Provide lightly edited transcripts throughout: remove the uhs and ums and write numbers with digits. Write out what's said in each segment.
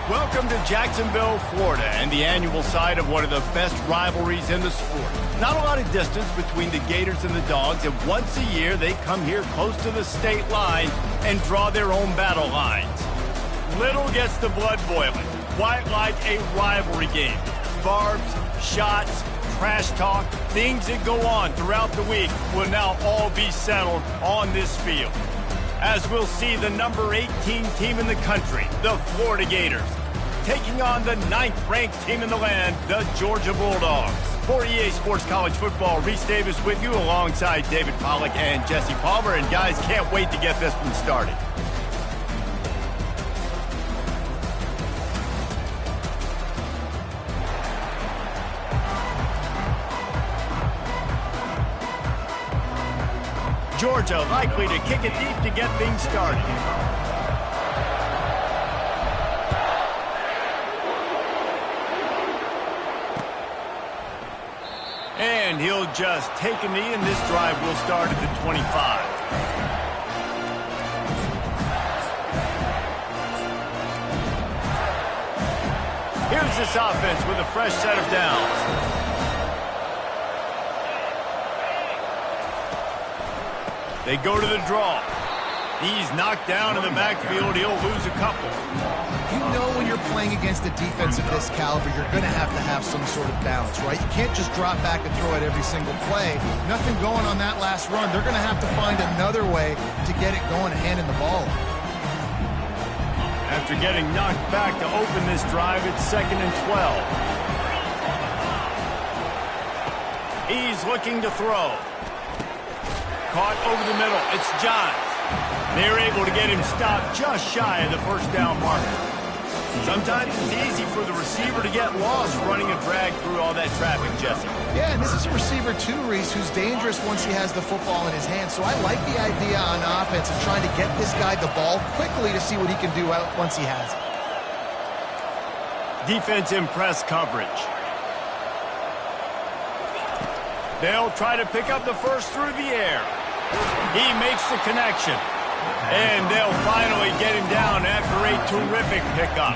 Welcome to Jacksonville, Florida, and the annual site of one of the best rivalries in the sport. Not a lot of distance between the Gators and the Dogs, and once a year they come here close to the state line and draw their own battle lines. Little gets the blood boiling, quite like a rivalry game. Barbs, shots, trash talk, things that go on throughout the week will now all be settled on this field. As we'll see the number 18 team in the country, the Florida Gators, taking on the 9th-ranked team in the land, the Georgia Bulldogs. For EA Sports College Football, Reese Davis with you alongside David Pollack and Jesse Palmer. And guys, can't wait to get this one started. Georgia likely to kick it deep to get things started. And he'll just take a knee, and this drive will start at the 25. Here's this offense with a fresh set of downs. They go to the draw. He's knocked down in the backfield. He'll lose a couple. You know when you're playing against a defense of this caliber, you're going to have some sort of balance, right? You can't just drop back and throw it every single play. Nothing going on that last run. They're going to have to find another way to get it going and handing the ball. After getting knocked back to open this drive, it's 2nd and 12. He's looking to throw. Caught over the middle. It's Johns. They're able to get him stopped just shy of the first down marker. Sometimes it's easy for the receiver to get lost running a drag through all that traffic, Jesse. Yeah, and this is a receiver too, Reese, who's dangerous once he has the football in his hands. So I like the idea on offense of trying to get this guy the ball quickly to see what he can do out once he has it. Defense in press coverage. They'll try to pick up the first through the air. He makes the connection. And they'll finally get him down after a terrific pickup.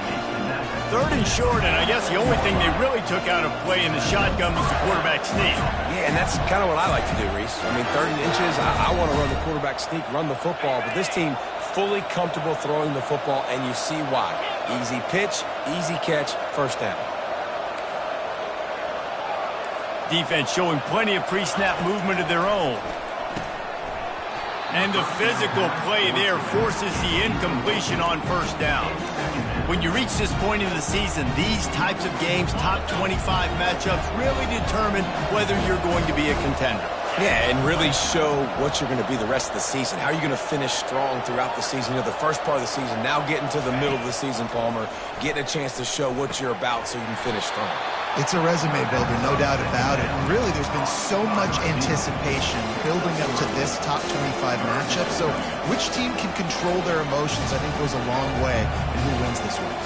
3rd and short, and I guess the only thing they really took out of play in the shotgun was the quarterback sneak. Yeah, and that's kind of what I like to do, Reese. I mean, 3rd and inches, I want to run the quarterback sneak, run the football, but this team fully comfortable throwing the football, and you see why. Easy pitch, easy catch, first down. Defense showing plenty of pre-snap movement of their own. And the physical play there forces the incompletion on first down. When you reach this point in the season, these types of games, top 25 matchups, really determine whether you're going to be a contender. Yeah, and really show what you're going to be the rest of the season. How are you going to finish strong throughout the season? You know, the first part of the season, now getting to the middle of the season, Palmer, getting a chance to show what you're about so you can finish strong. It's a resume builder, no doubt about it. And really, there's been so much anticipation building up to this top 25 matchup. So which team can control their emotions, I think, goes a long way in who wins this week.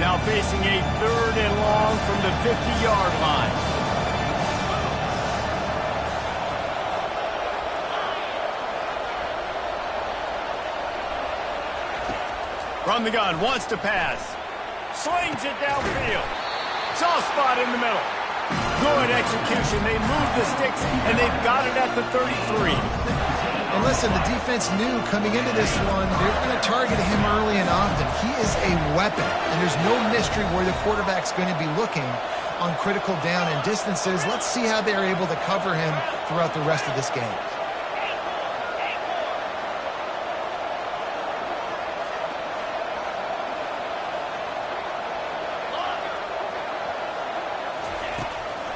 Now facing a 3rd and long from the 50-yard line. From the gun, wants to pass. Slings it downfield. Soft spot in the middle. Good execution. They move the sticks, and they've got it at the 33. And listen, the defense knew coming into this one, they're going to target him early and often. He is a weapon, and there's no mystery where the quarterback's going to be looking on critical down and distances. Let's see how they're able to cover him throughout the rest of this game.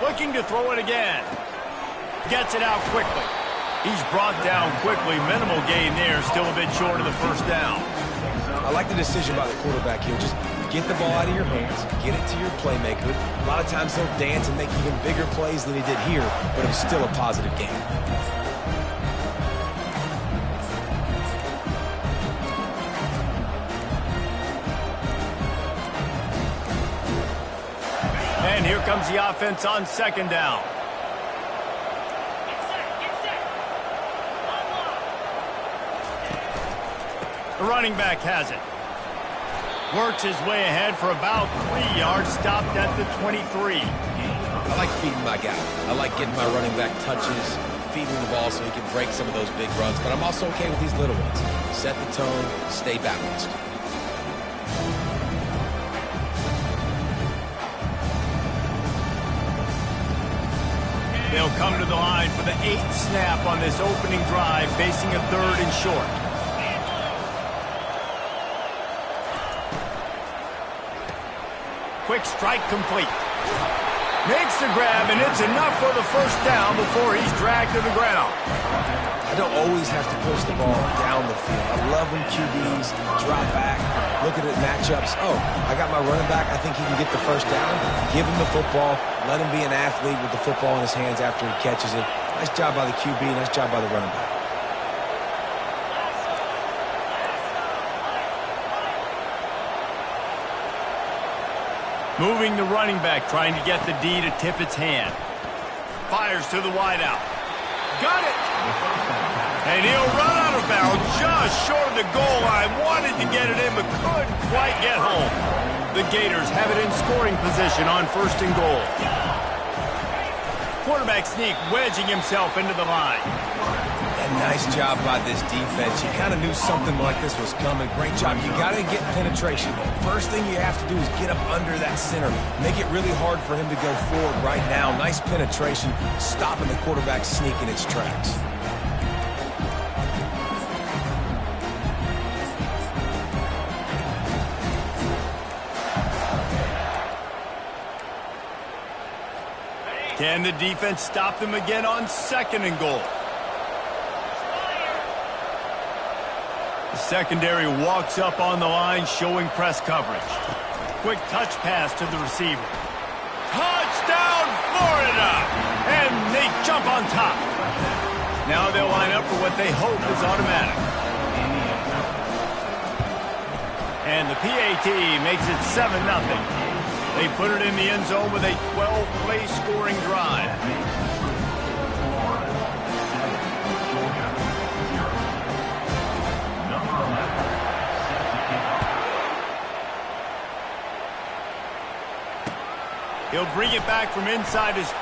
Looking to throw it again. Gets it out quickly. He's brought down quickly. Minimal gain there. Still a bit short of the first down. I like the decision by the quarterback here. Just get the ball out of your hands. Get it to your playmaker. A lot of times he'll dance and make even bigger plays than he did here, but it was still a positive game. And here comes the offense on 2nd down. The running back has it. Works his way ahead for about 3 yards, stopped at the 23. I like feeding my guy. I like getting my running back touches, feeding the ball so he can break some of those big runs. But I'm also okay with these little ones. Set the tone, stay balanced. They'll come to the line for the 8th snap on this opening drive, facing a 3rd and short. Quick strike complete. Makes the grab, and it's enough for the first down before he's dragged to the ground. I don't always have to push the ball down the field. I love when QBs drop back, look at it matchups. Oh, I got my running back. I think he can get the first down. Give him the football. Let him be an athlete with the football in his hands after he catches it. Nice job by the QB. Nice job by the running back. Moving the running back, trying to get the D to tip its hand. Fires to the wideout. Got it! And he'll run out of bounds just short of the goal line. Wanted to get it in, but couldn't quite get home. The Gators have it in scoring position on 1st and goal. Quarterback sneak, wedging himself into the line. And nice job by this defense. You kind of knew something like this was coming. Great job. You got to get penetration. First thing you have to do is get up under that center. Make it really hard for him to go forward right now. Nice penetration, stopping the quarterback sneak in its tracks. Can the defense stop them again on 2nd and goal? The secondary walks up on the line, showing press coverage. Quick touch pass to the receiver. Touchdown, Florida! And they jump on top. Now they'll line up for what they hope is automatic. And the PAT makes it 7-0. They put it in the end zone with a 12-play scoring drive. He'll bring it back from inside his 5.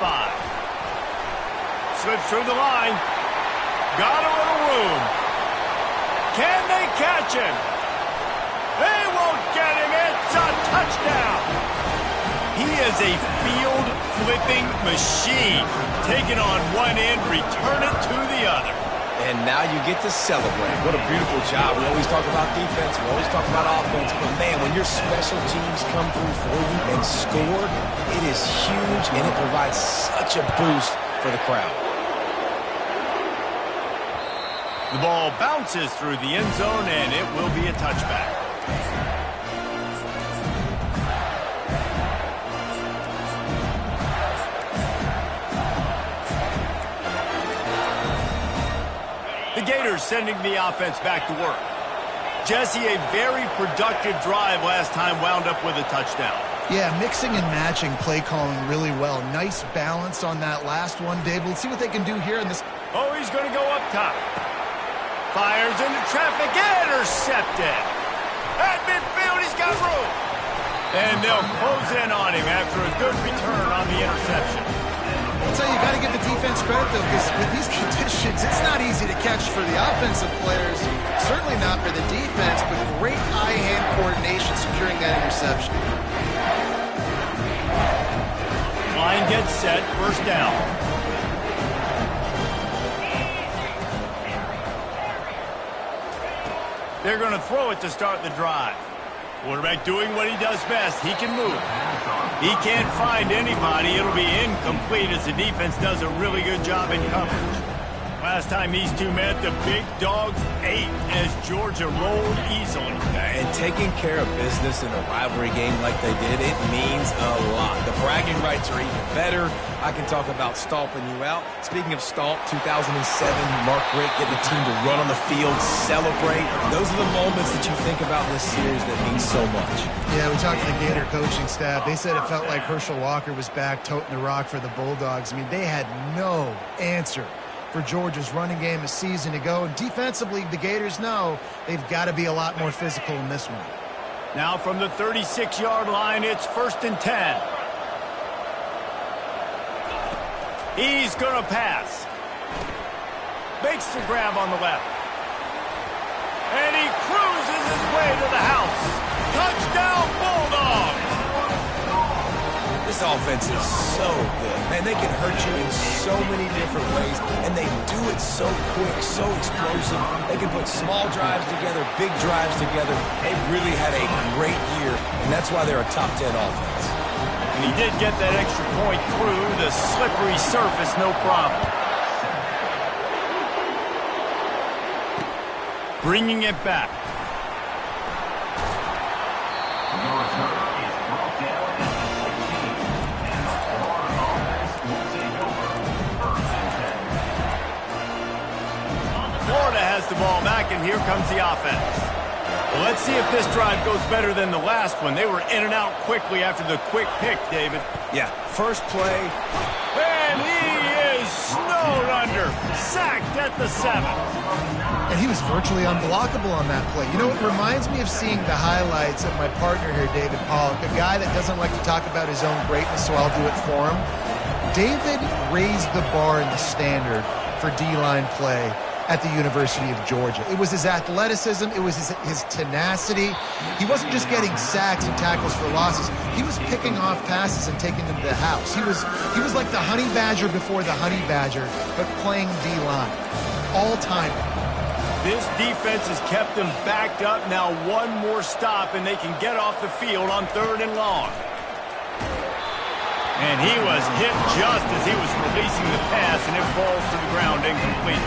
Slips through the line. Got a little room. Can they catch him? They won't get him. It's a touchdown. He is a field-flipping machine. Take it on one end, return it to the other. And now you get to celebrate. What a beautiful job. We always talk about defense. We always talk about offense. But, man, when your special teams come through for you and score, it is huge, and it provides such a boost for the crowd. The ball bounces through the end zone, and it will be a touchback. The Gators sending the offense back to work. Jesse, a very productive drive last time, wound up with a touchdown. Yeah, mixing and matching play calling really well. Nice balance on that last one, Dave. Let's see what they can do here in this. Oh, he's going to go up top. Fires into traffic, intercepted. At midfield, he's got room. And they'll close in on him after a good return on the interception. I'll tell you, you got to give the defense credit, though, because with these conditions, it's not easy to catch for the offensive players. Certainly not for the defense, but great eye-hand coordination securing that interception. Line gets set, 1st down. They're going to throw it to start the drive. Quarterback doing what he does best. He can move. He can't find anybody. It'll be incomplete as the defense does a really good job in coverage. Last time these two met, the big dogs ate as Georgia rolled easily. And taking care of business in a rivalry game like they did, it means a lot. The bragging rights are even better. I can talk about stomping you out. Speaking of stomp, 2007, Mark Richt getting the team to run on the field, celebrate. Those are the moments that you think about in this series that mean so much. Yeah, we talked to the Gator coaching staff. They said it felt like Herschel Walker was back toting the rock for the Bulldogs. I mean, they had no answer for Georgia's running game a season ago. And defensively, the Gators know they've got to be a lot more physical in this one. Now from the 36-yard line, it's 1st and 10. He's going to pass. Makes the grab on the left. And he cruises his way to the house. Touchdown, Bulldogs! This offense is so good. Man, they can hurt you in so many different ways, and they do it so quick, so explosive. They can put small drives together, big drives together. They've really had a great year, and that's why they're a top 10 offense. And he did get that extra point through the slippery surface, no problem. Bringing it back. Florida has the ball back, and here comes the offense. Well, let's see if this drive goes better than the last one. They were in and out quickly after the quick pick, David. Yeah, first play. And he is snowed under, sacked at the 7. And he was virtually unblockable on that play. You know, it reminds me of seeing the highlights of my partner here, David Pollock, a guy that doesn't like to talk about his own greatness, so I'll do it for him. David raised the bar in the standard for D-line play at the University of Georgia. It was his athleticism. It was his tenacity. He wasn't just getting sacks and tackles for losses. He was picking off passes and taking them to the house. He was like the honey badger before the honey badger, but playing D-line. All-time. This defense has kept them backed up. Now one more stop, and they can get off the field on 3rd and long. And he was hit just as he was releasing the pass, and it falls to the ground incomplete.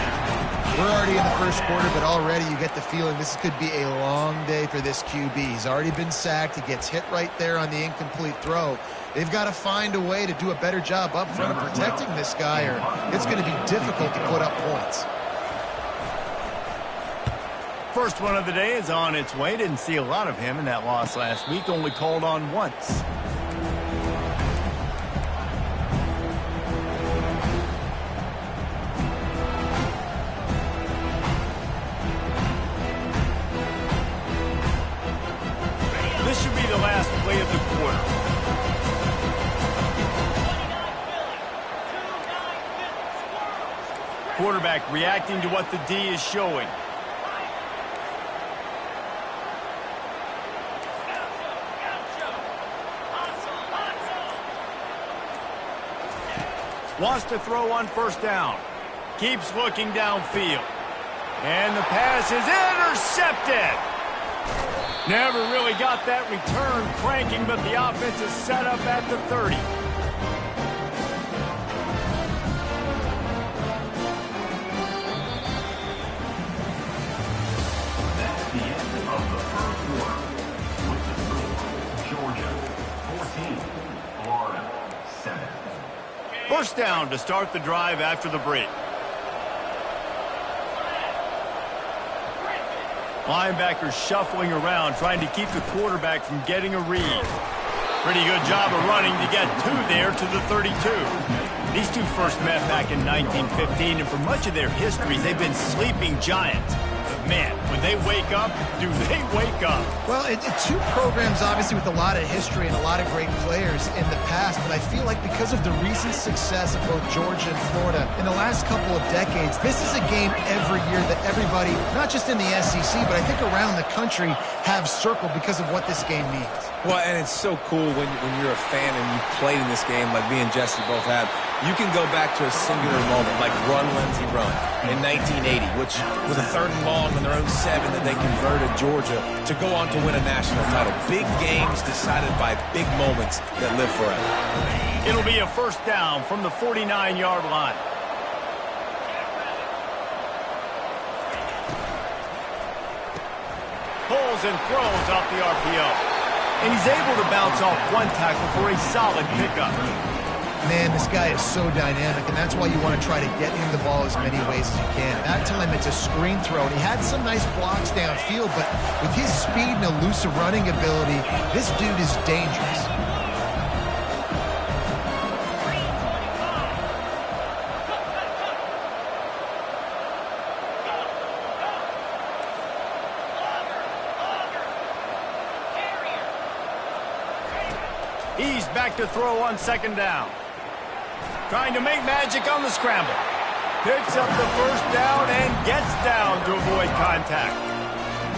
We're already in the first quarter, but already you get the feeling this could be a long day for this QB. He's already been sacked. He gets hit right there on the incomplete throw. They've got to find a way to do a better job up front of protecting this guy, or it's going to be difficult to put up points. First one of the day is on its way. Didn't see a lot of him in that loss last week. Only called on once. This should be the last play of the quarter. Quarterback reacting to what the D is showing. Wants to throw on 1st down. Keeps looking downfield. And the pass is intercepted. Never really got that return cranking, but the offense is set up at the 30. That's the end of the first quarter. With the score, Georgia 14, Florida 7. 1st down to start the drive after the break. Linebackers shuffling around, trying to keep the quarterback from getting a read. Pretty good job of running to get 2 there to the 32. These two first met back in 1915, and for much of their histories, they've been sleeping giants. But man, when they wake up, do they wake up? Well, two programs, obviously, with a lot of history and a lot of great players in the past, but I feel like because of the recent success of both Georgia and Florida in the last couple of decades, this is a game every year that everybody, not just in the SEC, but I think around the country, have circled because of what this game means. Well, and it's so cool when you're a fan and you played in this game like me and Jesse both have. You can go back to a singular moment like Run, Lindsey, Run in 1980, which was a 3rd and long on their own 7 that they converted Georgia to go on to win a national title. Big games decided by big moments that live forever. It'll be a 1st down from the 49-yard line. Pulls and throws off the RPO. And he's able to bounce off one tackle for a solid pickup. Man, this guy is so dynamic, and that's why you want to try to get him the ball as many ways as you can. That time it's a screen throw, and he had some nice blocks downfield, but with his speed and elusive running ability, this dude is dangerous. He's back to throw on second down. Trying to make magic on the scramble. Picks up the first down and gets down to avoid contact.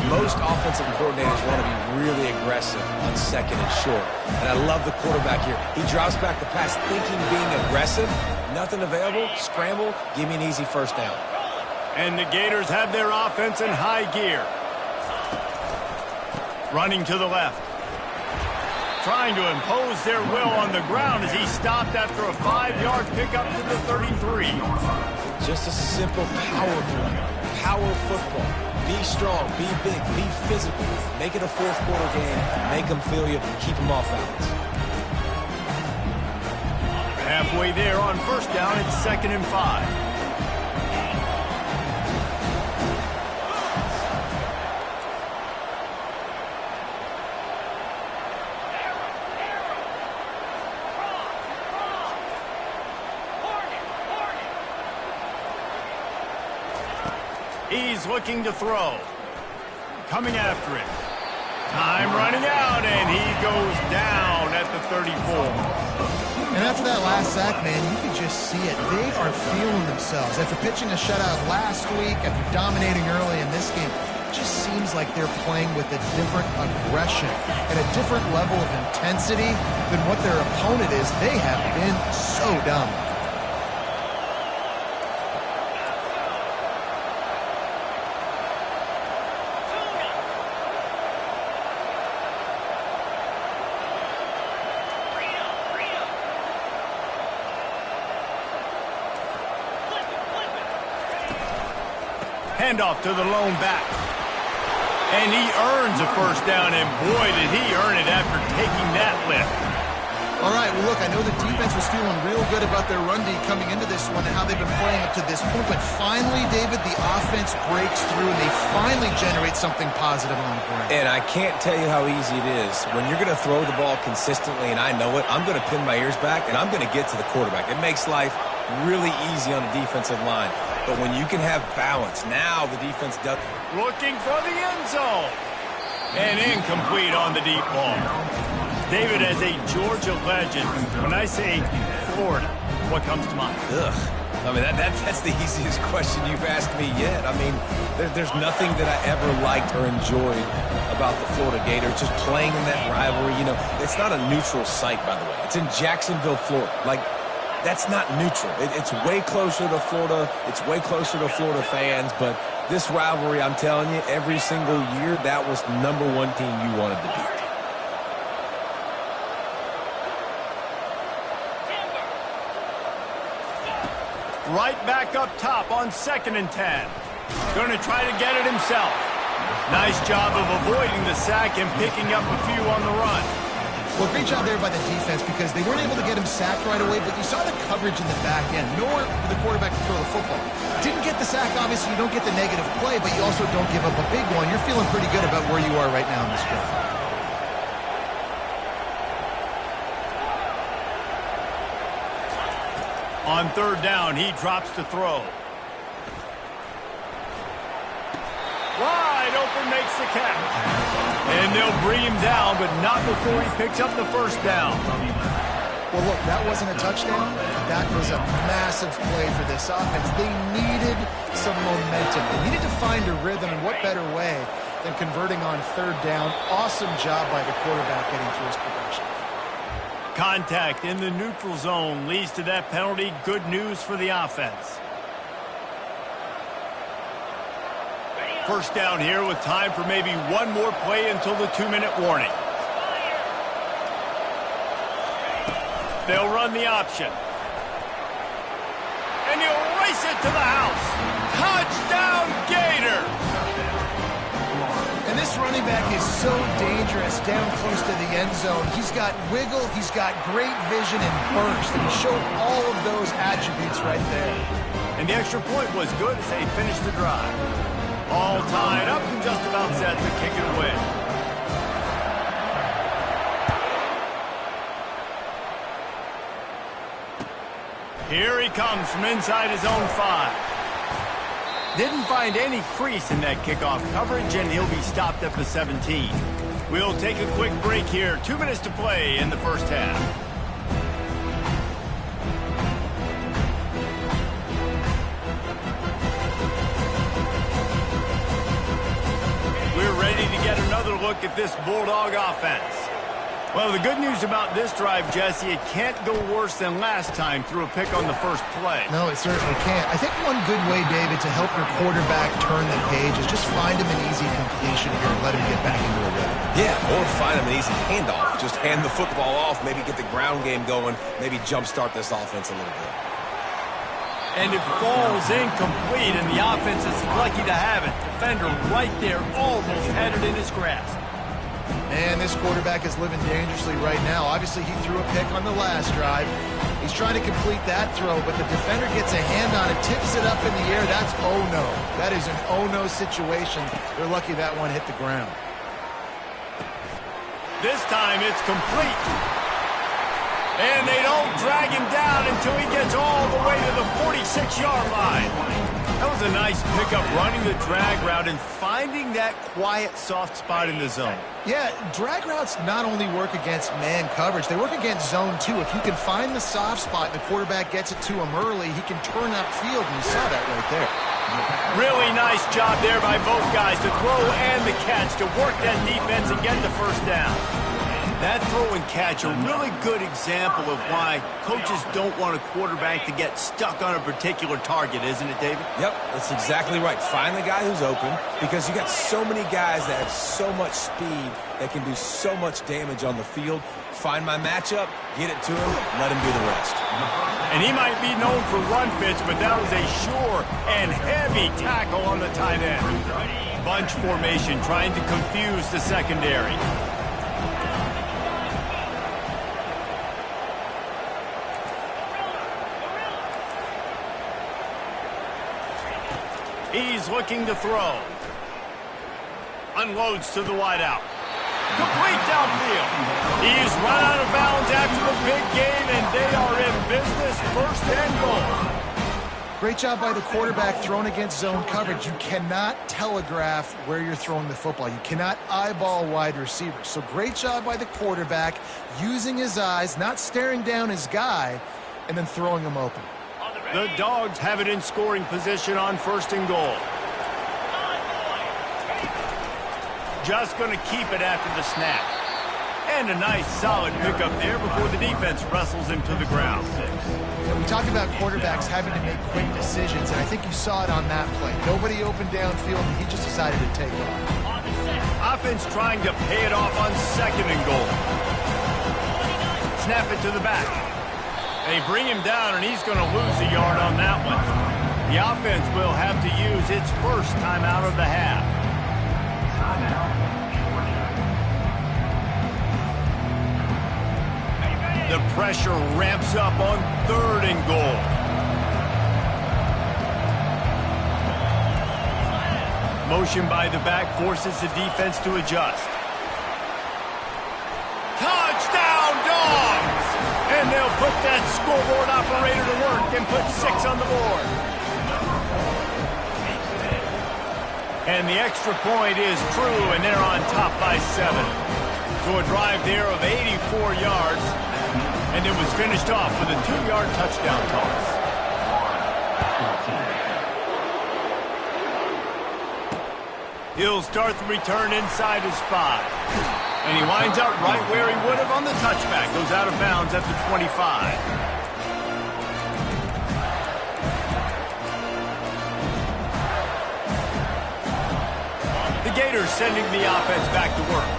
Most offensive coordinators want to be really aggressive on second and short. And I love the quarterback here. He drops back the pass thinking being aggressive. Nothing available. Scramble. Give me an easy first down. And the Gators have their offense in high gear. Running to the left. Trying to impose their will on the ground as he stopped after a 5-yard pickup to the 33. Just a simple power play. Power football. Be strong, be big, be physical. Make it a fourth-quarter game. Make them feel you. Keep them off balance. Halfway there on first down, it's 2nd and 5. He's looking to throw. Coming after it. Time running out, and he goes down at the 34. And after that last sack, man, you could just see it. They are feeling themselves. After pitching a shutout last week, after dominating early in this game, it just seems like they're playing with a different aggression and a different level of intensity than what their opponent is. They have been so dumb. Handoff to the lone back. And he earns a first down, and boy, did he earn it after taking that lift. All right, well, look, I know the defense was feeling real good about their run D coming into this one and how they've been playing up to this point, but finally, David, the offense breaks through, and they finally generate something positive on the ground. And I can't tell you how easy it is. When you're going to throw the ball consistently, and I know it, I'm going to pin my ears back, and I'm going to get to the quarterback. It makes life really easy on the defensive line. But when you can have balance, now the defense does. Looking for the end zone. And incomplete on the deep ball. David, as a Georgia legend, when I say Florida, what comes to mind? Ugh. I mean, that's the easiest question you've asked me yet. I mean, there's nothing that I ever liked or enjoyed about the Florida Gators, just playing in that rivalry. You know, it's not a neutral site, by the way. It's in Jacksonville, Florida. Like, that's not neutral. It's way closer to Florida. It's way closer to Florida fans. But this rivalry, I'm telling you, every single year, that was #1 team you wanted to beat. Right back up top on 2nd and 10. Going to try to get it himself. Nice job of avoiding the sack and picking up a few on the run. Well, great job there by the defense because they weren't able to get him sacked right away, but you saw the coverage in the back end. Nowhere for the quarterback to throw the football. Didn't get the sack, obviously. You don't get the negative play, but you also don't give up a big one. You're feeling pretty good about where you are right now in this game. On 3rd down, he drops to throw. Wide open, makes the catch. And they'll bring him down, but not before he picks up the first down. Well, look, that wasn't a touchdown. That was a massive play for this offense. They needed some momentum. They needed to find a rhythm, and what better way than converting on 3rd down. Awesome job by the quarterback getting through his progression. Contact in the neutral zone leads to that penalty. Good news for the offense. First down here with time for maybe one more play until the 2-minute warning. They'll run the option. And he'll race it to the house. Touchdown, Gator! And this running back is so dangerous down close to the end zone. He's got wiggle, he's got great vision and burst, and he showed all of those attributes right there. And the extra point was good as they finished the drive. All tied up and just about set to kick it away. Here he comes from inside his own 5. Didn't find any crease in that kickoff coverage, and he'll be stopped at the 17. We'll take a quick break here. 2 minutes to play in the first half. We're ready to get another look at this Bulldog offense. Well, the good news about this drive, Jesse, it can't go worse than last time through a pick on the first play. No, it certainly can't. I think one good way, David, to help your quarterback turn the page is just find him an easy completion here and let him get back into a rhythm. Yeah, or find him an easy handoff. Just hand the football off, maybe get the ground game going, maybe jumpstart this offense a little bit. And it falls incomplete, and the offense is lucky to have it. Defender right there, almost had it in his grasp. Man, this quarterback is living dangerously right now. Obviously, he threw a pick on the last drive. He's trying to complete that throw, but the defender gets a hand on it, tips it up in the air. That's oh-no. That is an oh-no situation. They're lucky that one hit the ground. This time, it's complete. And they don't drag him down until he gets all the way to the 46-yard line. That was a nice pickup, running the drag route and finding that quiet, soft spot in the zone. Yeah, drag routes not only work against man coverage, they work against zone too. If you can find the soft spot and the quarterback gets it to him early, he can turn upfield, and you saw that right there. Really nice job there by both guys, the throw and the catch, to work that defense and get the first down. That throw and catch, a really good example of why coaches don't want a quarterback to get stuck on a particular target, isn't it, David? Yep, that's exactly right. Find the guy who's open, because you got so many guys that have so much speed that can do so much damage on the field. Find my matchup, get it to him, let him do the rest. And he might be known for run fits, but that was a sure and heavy tackle on the tight end. Bunch formation, trying to confuse the secondary. He's looking to throw. Unloads to the wideout. Complete downfield. He's run out of bounds after the big gain, and they are in business. First and goal. Great job by the quarterback throwing against zone coverage. You cannot telegraph where you're throwing the football. You cannot eyeball wide receivers. So great job by the quarterback using his eyes, not staring down his guy, and then throwing him open. The Dogs have it in scoring position on first and goal. Just going to keep it after the snap. And a nice solid pickup there before the defense wrestles him to the ground. We talk about quarterbacks having to make quick decisions, and I think you saw it on that play. Nobody open downfield, and he just decided to take off. Offense trying to pay it off on second and goal. Snap it to the back. They bring him down, and he's going to lose a yard on that one. The offense will have to use its first timeout of the half. The pressure ramps up on third and goal. Motion by the back forces the defense to adjust. Touchdown, Dogs! And they'll put that scoreboard operator to work and put 6 on the board. And the extra point is true, and they're on top by 7. So a drive there of 84 yards, and it was finished off with a 2-yard touchdown toss. He'll start the return inside his 5. And he winds up right where he would have on the touchback. Goes out of bounds at the 25. The Gators sending the offense back to work.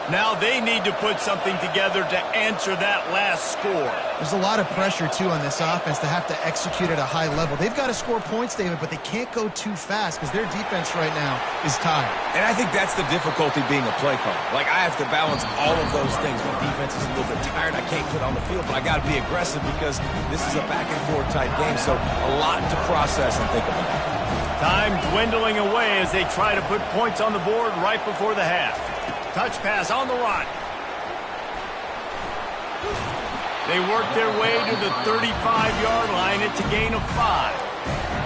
Now they need to put something together to answer that last score. There's a lot of pressure, too, on this offense to have to execute at a high level. They've got to score points, David, but they can't go too fast because their defense right now is tired. And I think that's the difficulty being a play caller. Like, I have to balance all of those things. My defense is a little bit tired. I can't put on the field, but I got to be aggressive because this is a back-and-forth type game, so a lot to process and think about. Time dwindling away as they try to put points on the board right before the half. Touch pass on the run. They work their way to the 35-yard line. It's a gain of 5.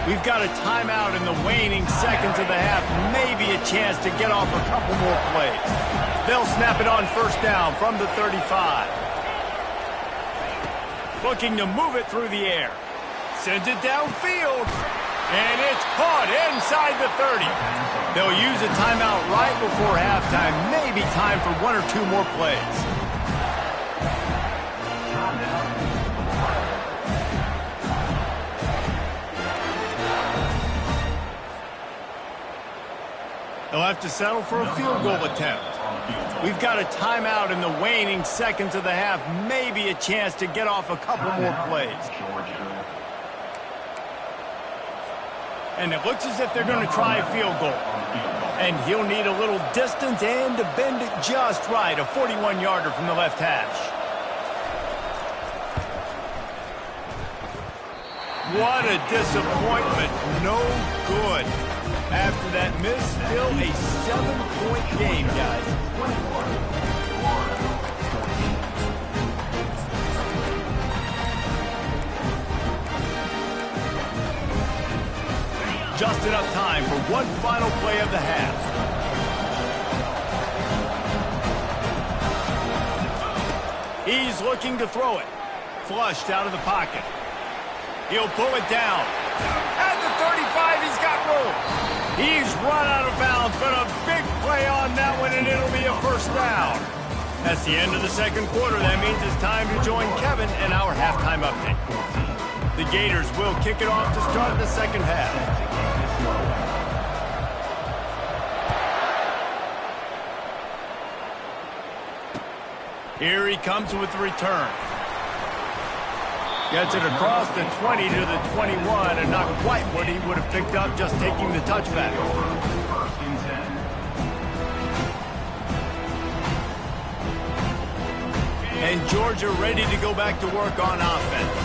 We've got a timeout in the waning seconds of the half. Maybe a chance to get off a couple more plays. They'll snap it on first down from the 35. Looking to move it through the air. Sends it downfield. And it's caught inside the 30. They'll use a timeout right before halftime. Maybe time for one or two more plays. They'll have to settle for a field goal attempt. We've got a timeout in the waning seconds of the half. Maybe a chance to get off a couple more plays. And it looks as if they're going to try a field goal. And he'll need a little distance and to bend it just right. A 41-yarder from the left hash. What a disappointment. No good. After that miss, still a 7-point game, guys. Just enough time for one final play of the half. He's looking to throw it. Flushed out of the pocket. He'll pull it down. At the 35, he's got room. He's run out of bounds, but a big play on that one, and it'll be a first down. That's the end of the second quarter. That means it's time to join Kevin in our halftime update. The Gators will kick it off to start the second half. Here he comes with the return. Gets it across the 20 to the 21, and not quite what he would have picked up just taking the touchback. And Georgia ready to go back to work on offense.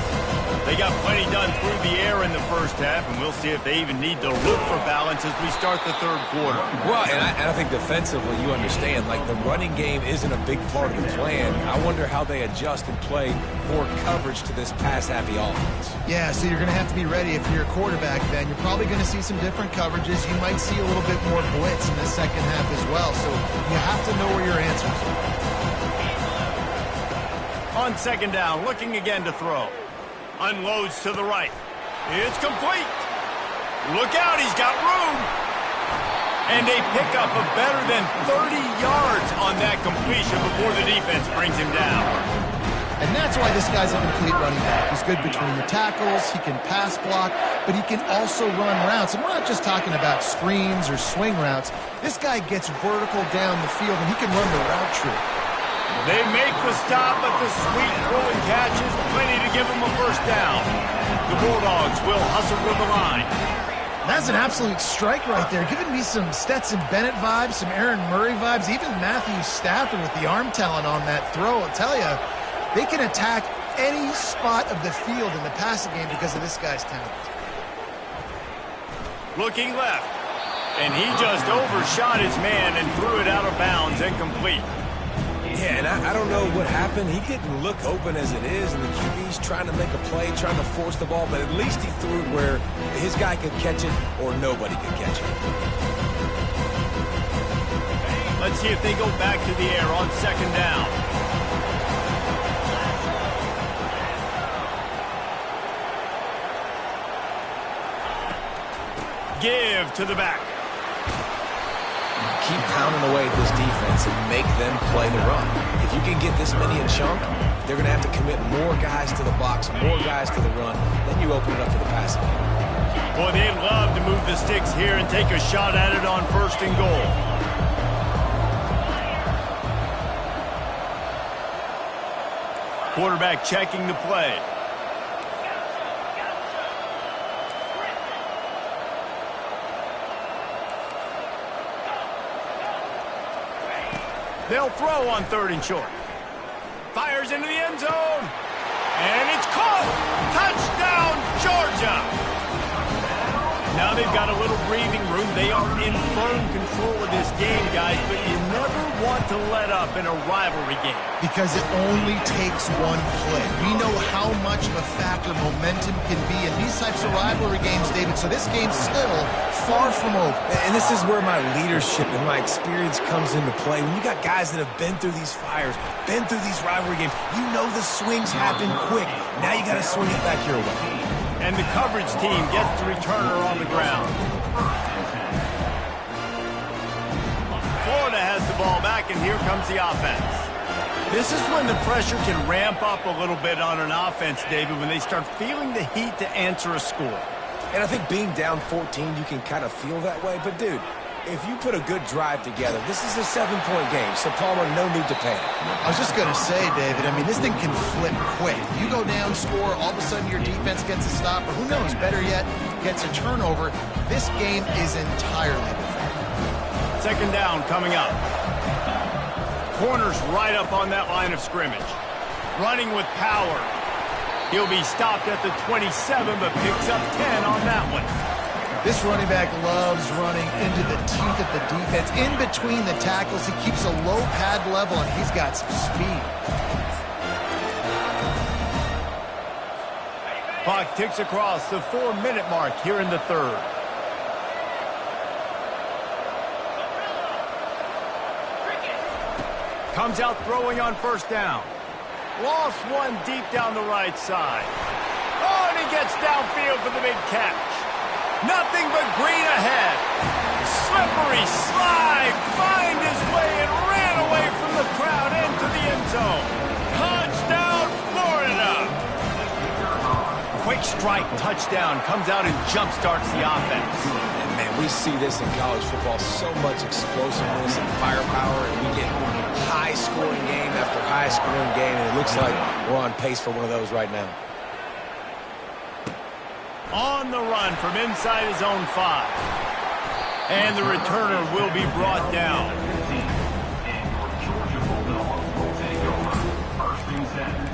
They got plenty done through the air in the first half, and we'll see if they even need to look for balance as we start the third quarter. Well, and I think defensively, you understand, like the running game isn't a big part of the plan. I wonder how they adjust and play more coverage to this pass-happy offense. Yeah, so you're going to have to be ready if you're a quarterback, Ben. You're probably going to see some different coverages. You might see a little bit more blitz in the second half as well, so you have to know where your answers are. On second down, looking again to throw. Unloads to the right. It's complete. Look out, he's got room. And they pick up a better than 30 yards on that completion before the defense brings him down. And that's why this guy's a complete running back. He's good between the tackles, he can pass block, but he can also run routes. And we're not just talking about screens or swing routes. This guy gets vertical down the field, and he can run the route tree. They make the stop, but the sweet throw and catch is plenty to give them a first down. The Bulldogs will hustle to the line. That's an absolute strike right there, giving me some Stetson Bennett vibes, some Aaron Murray vibes, even Matthew Stafford with the arm talent on that throw. I'll tell you, they can attack any spot of the field in the passing game because of this guy's talent. Looking left, and he just overshot his man and threw it out of bounds, incomplete. Yeah, and I don't know what happened. He didn't look open as it is, and the QB's trying to make a play, trying to force the ball, but at least he threw it where his guy could catch it or nobody could catch it. Let's see if they go back to the air on second down. Give to the back. Keep pounding away at this defense and make them play the run. If you can get this many a chunk, they're going to have to commit more guys to the box, more guys to the run. Then you open it up for the passing game. Boy, they'd love to move the sticks here and take a shot at it on first and goal. Quarterback checking the play. They'll throw on third and short. Fires into the end zone. And it's caught. Touchdown, Georgia. Now they've got a little breathing room. They are in firm control of this game, guys, but you never want to let up in a rivalry game. Because it only takes one play. We know how much of a factor momentum can be in these types of rivalry games, David, so this game's still far from over. And this is where my leadership and my experience comes into play. When you got guys that have been through these fires, been through these rivalry games, you know the swings happen quick. Now you got to swing it back your way. And the coverage team gets the returner on the ground. Florida has the ball back, and here comes the offense. This is when the pressure can ramp up a little bit on an offense, David, when they start feeling the heat to answer a score. And I think being down 14, you can kind of feel that way. But, dude, if you put a good drive together, this is a 7-point game, so Palmer, no need to panic. I was just going to say, David, I mean, this thing can flip quick. You go down, score, all of a sudden your defense gets a stop, or who knows, better yet, gets a turnover. This game is entirely different. Second down coming up. Corner's right up on that line of scrimmage. Running with power. He'll be stopped at the 27, but picks up 10 on that one. This running back loves running into the teeth of the defense. In between the tackles, he keeps a low pad level, and he's got some speed. Clock ticks across the 4-minute mark here in the third. Comes out throwing on first down. Lost one deep down the right side. Oh, and he gets downfield for the big catch. Nothing but green ahead. Slippery slide. Find his way and ran away from the crowd into the end zone. Touchdown, Florida. Quick strike touchdown. Comes out and jumpstarts the offense. And, man, we see this in college football. So much explosiveness and firepower. And we get high-scoring game after high-scoring game. And it looks like we're on pace for one of those right now. On the run from inside his own 5. And the returner will be brought down. Georgia Bulldogs will take over. First and 10.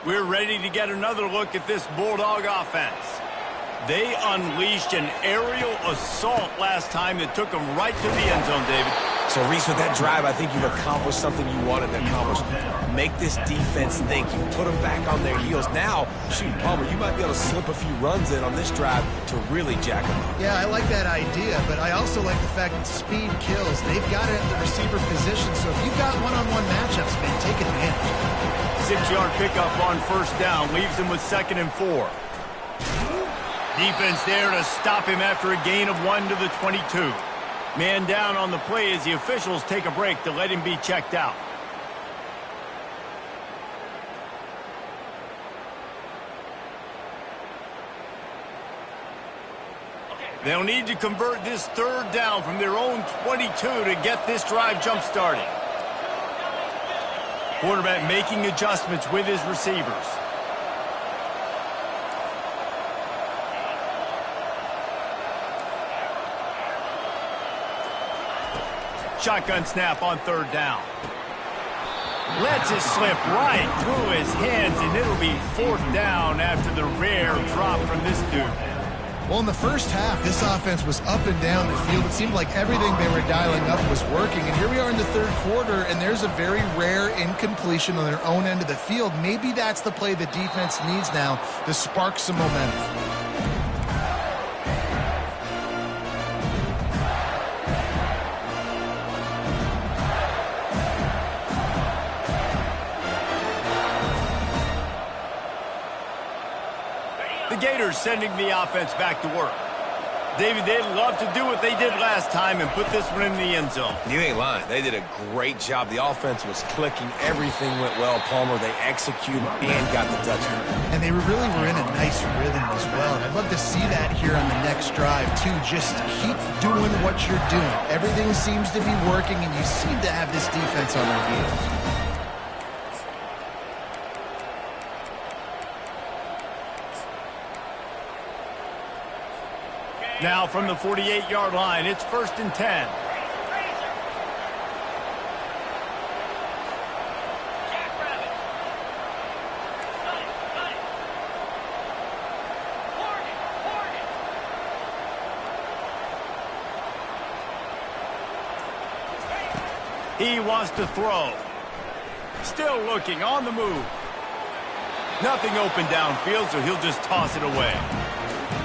We're ready to get another look at this Bulldog offense. They unleashed an aerial assault last time that took them right to the end zone, David. So, Reese, with that drive, I think you've accomplished something you wanted to accomplish. Make this defense think. You put them back on their heels. Now, shoot, Palmer, you might be able to slip a few runs in on this drive to really jack them up. Yeah, I like that idea, but I also like the fact that speed kills. They've got it at the receiver position, so if you've got one-on-one matchups, man, take advantage. 6-yard pickup on first down leaves him with 2nd and 4. Defense there to stop him after a gain of 1 to the 22. Man down on the play as the officials take a break to let him be checked out. They'll need to convert this third down from their own 22 to get this drive jump-started. Quarterback making adjustments with his receivers. Shotgun snap on third down. Lets it slip right through his hands, and it'll be 4th down after the rare drop from this dude. Well, in the first half, this offense was up and down the field. It seemed like everything they were dialing up was working. And here we are in the third quarter, and there's a very rare incompletion on their own end of the field. Maybe that's the play the defense needs now to spark some momentum. The Gators sending the offense back to work. David, they'd love to do what they did last time and put this one in the end zone. You ain't lying. They did a great job. The offense was clicking. Everything went well. Palmer, they executed and got the touchdown. And they really were in a nice rhythm as well. And I'd love to see that here on the next drive, too. Just keep doing what you're doing. Everything seems to be working, and you seem to have this defense on their heels. Now from the 48-yard line, it's 1st and 10. He wants to throw. Still looking, on the move. Nothing open downfield, so he'll just toss it away.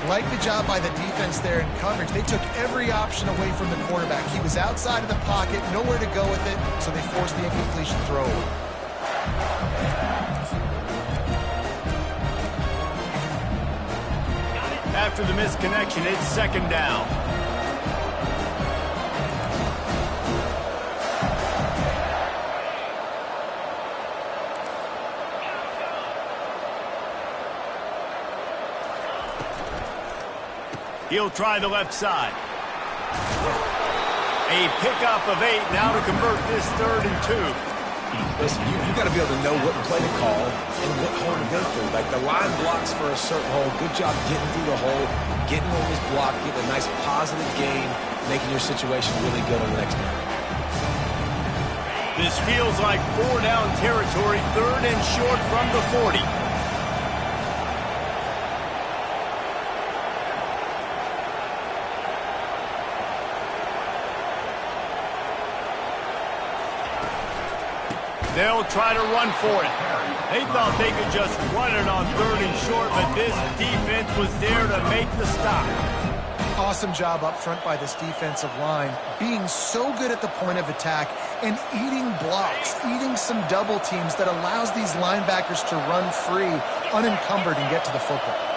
Like the job by the defense there in coverage. They took every option away from the quarterback. He was outside of the pocket, nowhere to go with it, so they forced the incompletion throw. After the misconnection, it's 2nd down. He'll try the left side. A pickup of 8 now to convert this 3rd and 2. Listen, you got to be able to know what play to call and what hole to go through. Like the line blocks for a certain hole. Good job getting through the hole, getting over his block, getting a nice positive gain, making your situation really good on the next down. This feels like 4-down territory, 3rd and short from the 40. They'll try to run for it. They thought they could just run it on 3rd and short, but this defense was there to make the stop. Awesome job up front by this defensive line, being so good at the point of attack and eating blocks, eating some double teams that allows these linebackers to run free, unencumbered, and get to the football.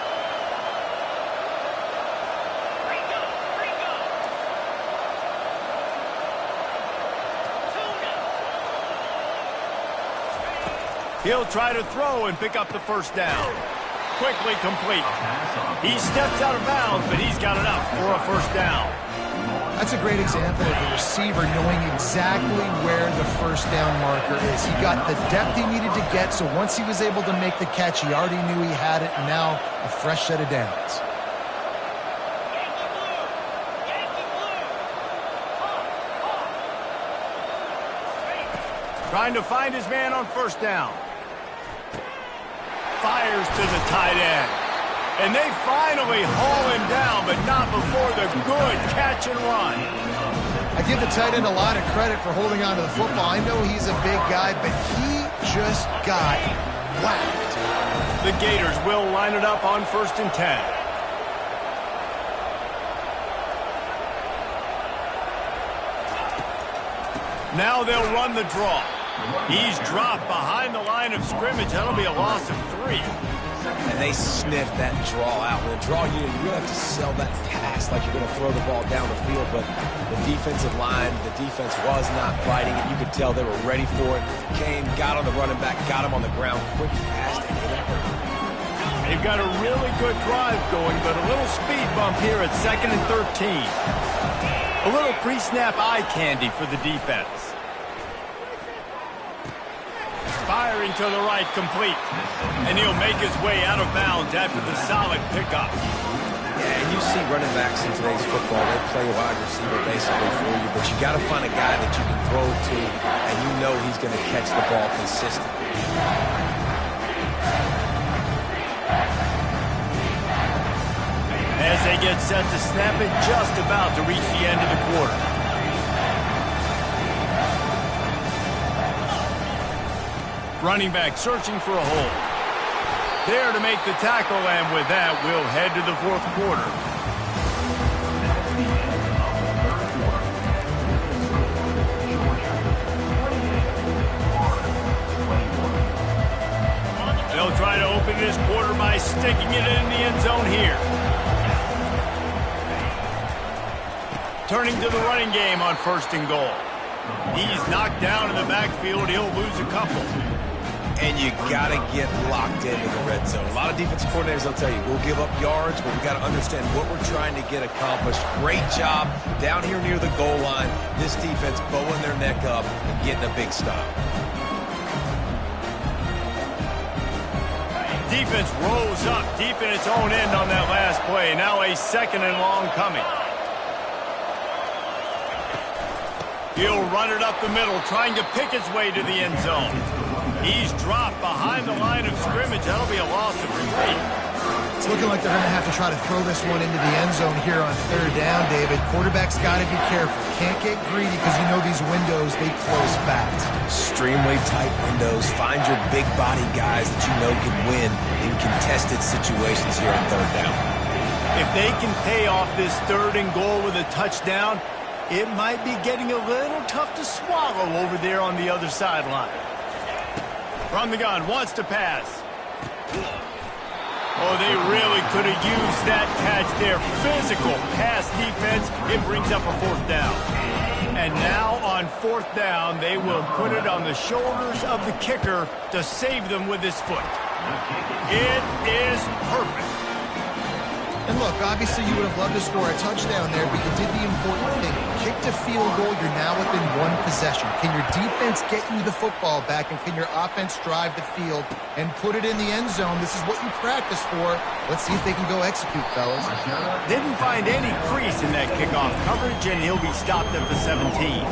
He'll try to throw and pick up the 1st down. Quickly complete. He steps out of bounds, but he's got enough for a 1st down. That's a great example of the receiver knowing exactly where the 1st down marker is. He got the depth he needed to get, so once he was able to make the catch, he already knew he had it, and now a fresh set of downs. Trying to find his man on 1st down. Fires to the tight end. And they finally haul him down, but not before the good catch and run. I give the tight end a lot of credit for holding on to the football. I know he's a big guy, but he just got whacked. The Gators will line it up on 1st and 10. Now they'll run the draw. He's dropped behind the line of scrimmage. That'll be a loss of 3. And they sniff that draw out. With a draw unit, you really have to sell that pass like you're going to throw the ball down the field. But the defensive line, the defense was not biting it. You could tell they were ready for it. Came, got on the running back, got him on the ground quick, fast, and hit him. They've got a really good drive going, but a little speed bump here at 2nd and 13. A little pre-snap eye candy for the defense. Firing to the right, complete. And he'll make his way out of bounds after the solid pickup. Yeah, and you see running backs in today's football, they play wide receiver basically for you, but you got to find a guy that you can throw to, and you know he's going to catch the ball consistently. As they get set to snap it, just about to reach the end of the quarter. Running back searching for a hole. There to make the tackle, and with that, we'll head to the 4th quarter. They'll try to open this quarter by sticking it in the end zone here. Turning to the running game on 1st and goal. He's knocked down in the backfield. He'll lose a couple. And you got to get locked into the red zone. A lot of defensive coordinators will tell you, we'll give up yards, but we got to understand what we're trying to get accomplished. Great job down here near the goal line. This defense bowing their neck up and getting a big stop. Defense rolls up deep in its own end on that last play. Now a 2nd and long coming. He'll run it up the middle, trying to pick his way to the end zone. He's dropped behind the line of scrimmage. That'll be a loss of 3. It's looking like they're going to have to try to throw this one into the end zone here on 3rd down, David. Quarterback's got to be careful. Can't get greedy because you know these windows, they close fast. Extremely tight windows. Find your big body guys that you know can win in contested situations here on 3rd down. If they can pay off this 3rd and goal with a touchdown, it might be getting a little tough to swallow over there on the other sideline. From the gun, wants to pass. Oh, they really could have used that catch there. Physical pass defense. It brings up a 4th down. And now on 4th down, they will put it on the shoulders of the kicker to save them with his foot. It is perfect. And look, obviously you would have loved to score a touchdown there, but you did the important thing. Kicked a field goal, you're now within 1 possession. Can your defense get you the football back, and can your offense drive the field and put it in the end zone? This is what you practice for. Let's see if they can go execute, fellas. Didn't find any crease in that kickoff coverage, and he'll be stopped at the 17.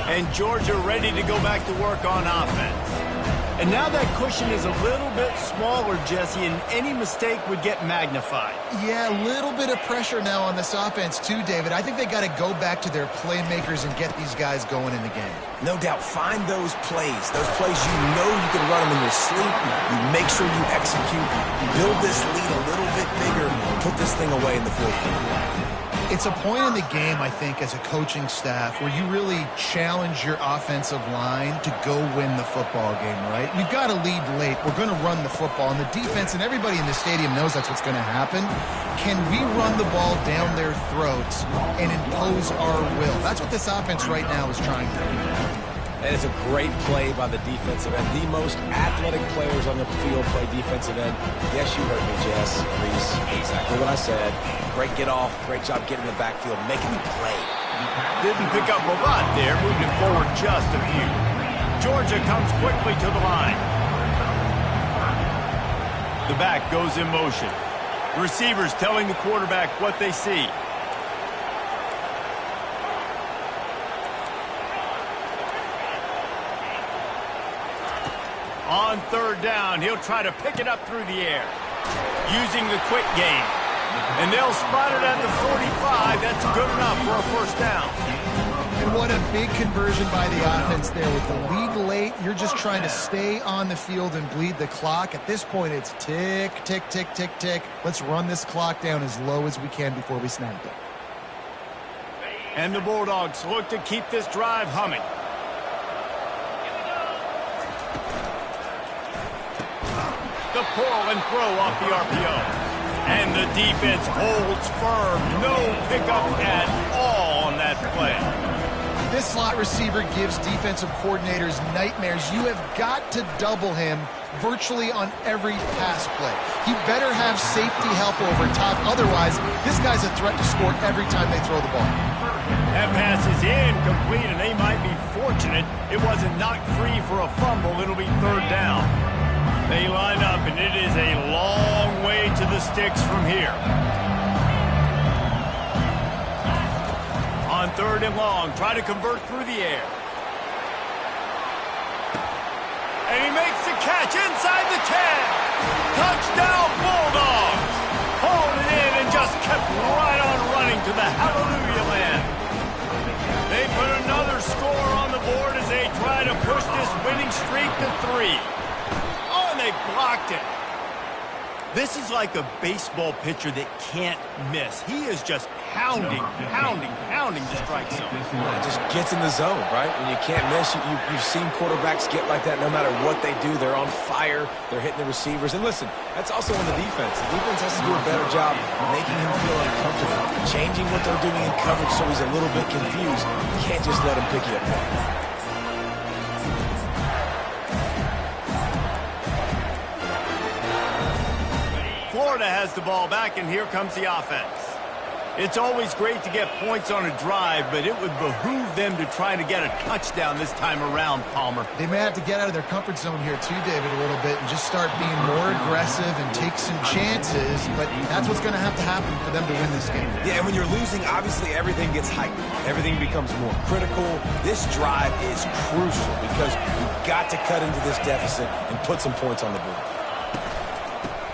And Georgia ready to go back to work on offense. And now that cushion is a little bit smaller, Jesse, and any mistake would get magnified. Yeah, a little bit of pressure now on this offense too, David. I think they got to go back to their playmakers and get these guys going in the game. No doubt. Find those plays you know you can run them in your sleep. You make sure you execute. Build this lead a little bit bigger. Put this thing away in the 4th quarter. It's a point in the game, I think, as a coaching staff where you really challenge your offensive line to go win the football game, right? We've got to lead late. We're going to run the football. And the defense and everybody in the stadium knows that's what's going to happen. Can we run the ball down their throats and impose our will? That's what this offense right now is trying to do. And it's a great play by the defensive end. The most athletic players on the field play defensive end. Yes, you heard me, Jess, Reese. Exactly what I said. Great get off. Great job getting in the backfield, making the play. Didn't pick up a lot there. Moved it forward just a few. Georgia comes quickly to the line. The back goes in motion. Receivers telling the quarterback what they see. On 3rd down, he'll try to pick it up through the air. Using the quick game. And they'll spot it at the 45. That's good enough for a 1st down. And what a big conversion by the offense there. With the lead late, you're just trying to stay on the field and bleed the clock. At this point, it's tick, tick, tick, tick, tick. Let's run this clock down as low as we can before we snap it. And the Bulldogs look to keep this drive humming. The pull and throw off the RPO. And the defense holds firm. No pickup at all on that play. This slot receiver gives defensive coordinators nightmares. You have got to double him virtually on every pass play. He better have safety help over top. Otherwise, this guy's a threat to score every time they throw the ball. That pass is incomplete, and they might be fortunate it wasn't knocked free for a fumble. It'll be 3rd down. They line up, and it is a long way to the sticks from here. On 3rd and long, try to convert through the air. And he makes the catch inside the 10. Touchdown, Bulldogs. Hauled it in and just kept right on running to the hallelujah land. They put another score on the board as they try to push this winning streak to 3. They blocked it. This is like a baseball pitcher that can't miss. He is just pounding the strike zone. It just gets in the zone, right? When you can't miss, you've seen quarterbacks get like that no matter what they do. They're on fire. They're hitting the receivers. And listen, that's also on the defense. The defense has to do a better job making him feel uncomfortable, changing what they're doing in coverage so he's a little bit confused. You can't just let him pick you apart. Florida has the ball back, and here comes the offense. It's always great to get points on a drive, but it would behoove them to try to get a touchdown this time around, Palmer. They may have to get out of their comfort zone here too, David, a little bit and just start being more aggressive and take some chances, but that's what's going to happen for them to win this game. Yeah, and when you're losing, obviously everything gets heightened. Everything becomes more critical. This drive is crucial because you've got to cut into this deficit and put some points on the board.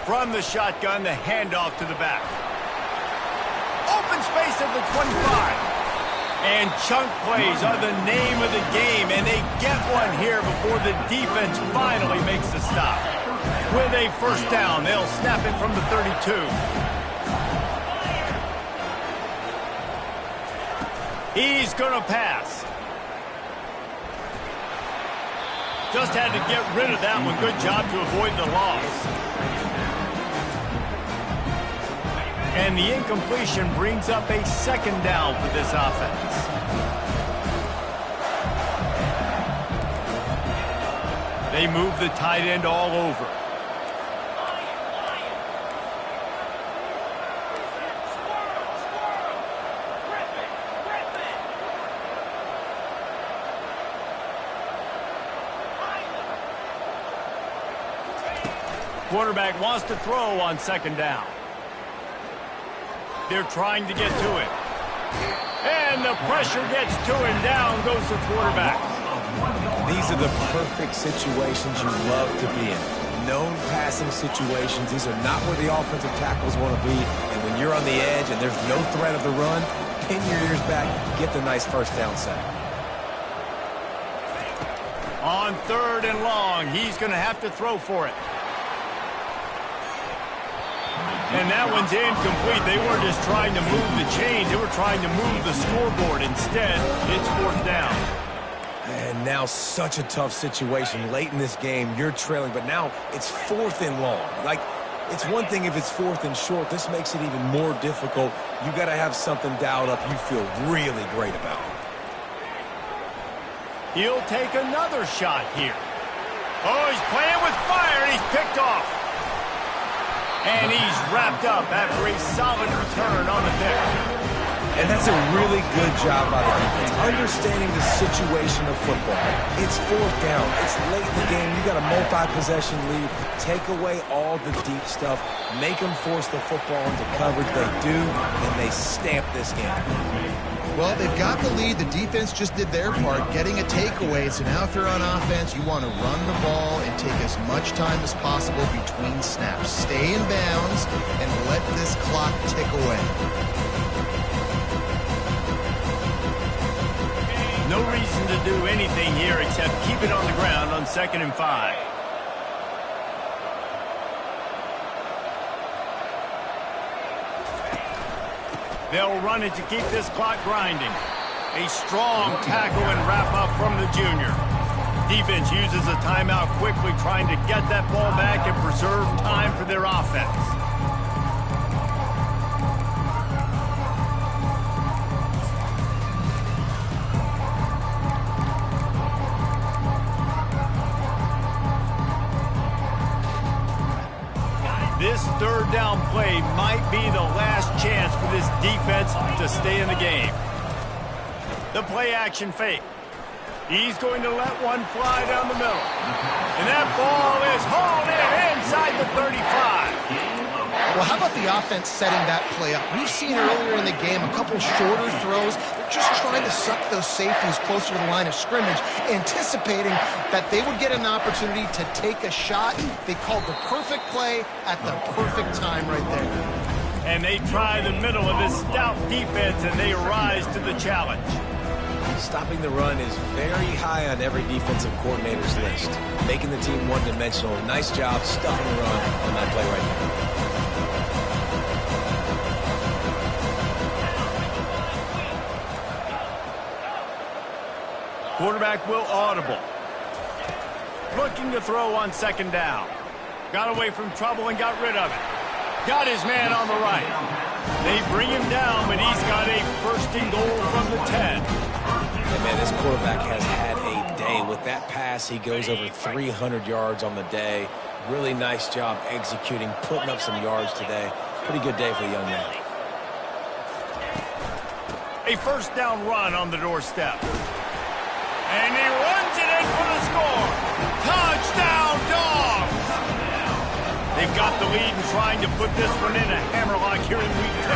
From the shotgun, the handoff to the back. Open space at the 25. And chunk plays are the name of the game, and they get one here before the defense finally makes the stop. With a first down, they'll snap it from the 32. He's going to pass. Just had to get rid of that one. Good job to avoid the loss. And the incompletion brings up a second down for this offense. They move the tight end all over. Quarterback wants to throw on second down. They're trying to get to it. And the pressure gets to him. Down goes the quarterback. These are the perfect situations you love to be in. Known passing situations. These are not where the offensive tackles want to be. And when you're on the edge and there's no threat of the run, pin your ears back, get the nice first down set. On 3rd and long, he's going to have to throw for it. And that one's incomplete. They weren't just trying to move the chains. They were trying to move the scoreboard. Instead, it's 4th down. And now such a tough situation. Late in this game, you're trailing, but now it's 4th and long. Like, it's one thing if it's 4th and short. This makes it even more difficult. You got to have something dialed up you feel really great about. He'll take another shot here. Oh, he's playing with fire, and he's picked off. And he's wrapped up after a solid return on the pick. And that's a really good job by the defense, understanding the situation of football. It's 4th down. It's late in the game. You got a multi-possession lead. Take away all the deep stuff. Make them force the football into coverage. They do, and they stamp this game. Well, they've got the lead. The defense just did their part, getting a takeaway. So now if they're on offense, you want to run the ball and take as much time as possible between snaps. Stay in bounds and let this clock tick away. No reason to do anything here except keep it on the ground on 2nd and 5. They'll run it to keep this clock grinding. A strong tackle and wrap up from the junior. Defense uses a timeout quickly, trying to get that ball back and preserve time for their offense. This 3rd down play might be the last chance for this defense to stay in the game. The play action fake. He's going to let one fly down the middle. And that ball is hauled in inside the 35. Well, how about the offense setting that play up? We've seen earlier in the game a couple shorter throws. They're just trying to suck those safeties closer to the line of scrimmage, anticipating that they would get an opportunity to take a shot. They called the perfect play at the perfect time right there. And they try the middle of this stout defense, and they rise to the challenge. Stopping the run is very high on every defensive coordinator's list. Making the team one-dimensional. Nice job stuffing the run on that play right there. Quarterback will audible. Looking to throw on 2nd down. Got away from trouble and got rid of it. Got his man on the right. They bring him down, but he's got a 1st and goal from the 10. And man, this quarterback has had a day. With that pass, he goes over 300 yards on the day. Really nice job executing, putting up some yards today. Pretty good day for the young man. A first down run on the doorstep. And he runs it in for the score. Touchdown, Dogs! They've got the lead and trying to put this one in a hammerlock here in Week 10.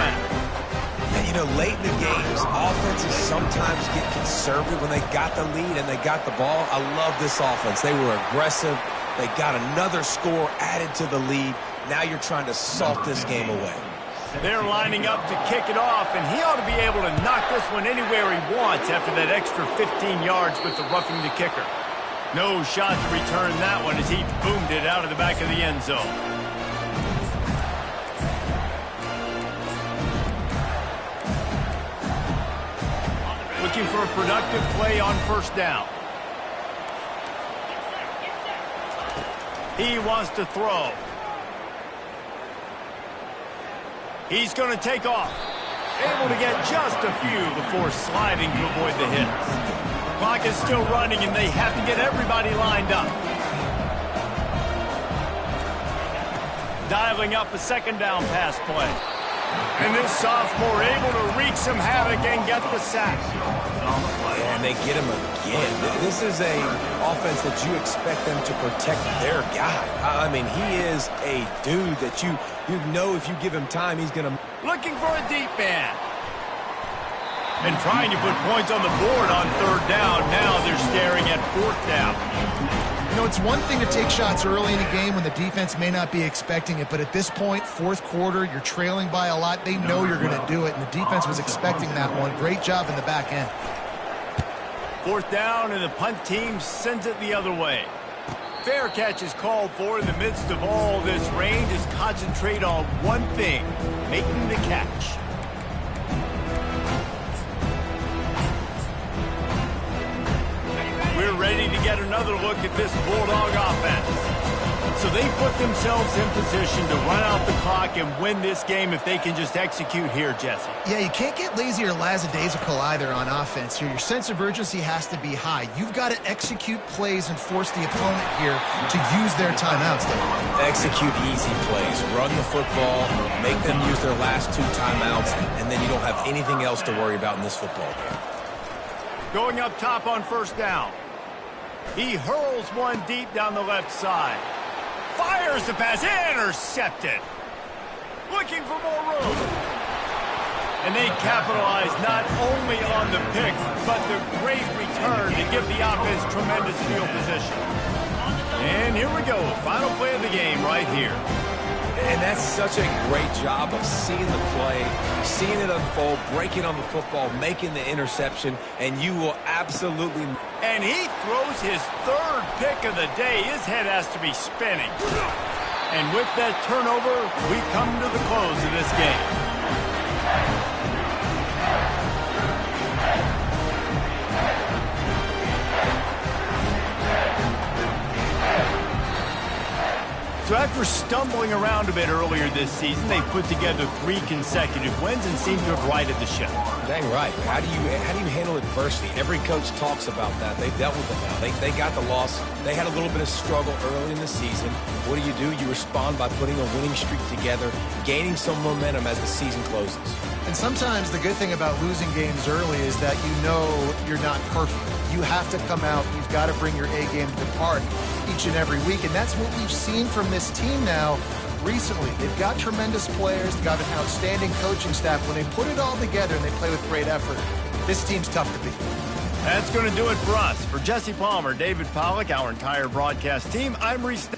And, you know, late in the games, offenses sometimes get conservative when they got the lead and they got the ball. I love this offense. They were aggressive. They got another score added to the lead. Now you're trying to salt this game away. They're lining up to kick it off, and he ought to be able to knock this one anywhere he wants after that extra 15 yards with the roughing the kicker. No shot to return that one as he boomed it out of the back of the end zone. Looking for a productive play on first down. He wants to throw. He's going to take off. Able to get just a few before sliding to avoid the hits. Clock is still running, and they have to get everybody lined up. Dialing up a second down pass play. And this sophomore able to wreak some havoc and get the sack. And they get him again. This is a offense that you expect them to protect their guy. I mean, he is a dude that you know if you give him time, he's going to... Looking for a deep man. And trying to put points on the board on third down. Now they're staring at fourth down. You know, it's one thing to take shots early in a game when the defense may not be expecting it, but at this point, fourth quarter, you're trailing by a lot. They know you're going to do it, and the defense was expecting that one. Great job in the back end. Fourth down, and the punt team sends it the other way. Fair catch is called for in the midst of all this rain. Just concentrate on one thing, making the catch. We're ready to get another look at this Bulldog offense. So they put themselves in position to run out the clock and win this game if they can just execute here, Jesse. Yeah, you can't get lazy or lackadaisical either on offense here. Your sense of urgency has to be high. You've got to execute plays and force the opponent here to use their timeouts. Execute easy plays. Run the football. Make them use their last two timeouts, and then you don't have anything else to worry about in this football game. Going up top on first down. He hurls one deep down the left side. Fires the pass, intercepted. Looking for more room. And they capitalize not only on the pick, but the great return to give the offense tremendous field position. And here we go, final play of the game right here. And that's such a great job of seeing the play, seeing it unfold, breaking on the football, making the interception, and you will absolutely... And he throws his third pick of the day. His head has to be spinning. And with that turnover, we come to the close of this game. So after stumbling around a bit earlier this season, they put together 3 consecutive wins and seem to have righted the ship. Dang right. How do you handle adversity? Every coach talks about that. They dealt with it now. They got the loss. They had a little bit of struggle early in the season. What do? You respond by putting a winning streak together, gaining some momentum as the season closes. And sometimes the good thing about losing games early is that you know you're not perfect. You have to come out. You've got to bring your A game to the park each and every week. And that's what we've seen from this team now recently. They've got tremendous players. They've got an outstanding coaching staff. When they put it all together and they play with great effort, this team's tough to beat. That's going to do it for us. For Jesse Palmer, David Pollack, our entire broadcast team, I'm Reese.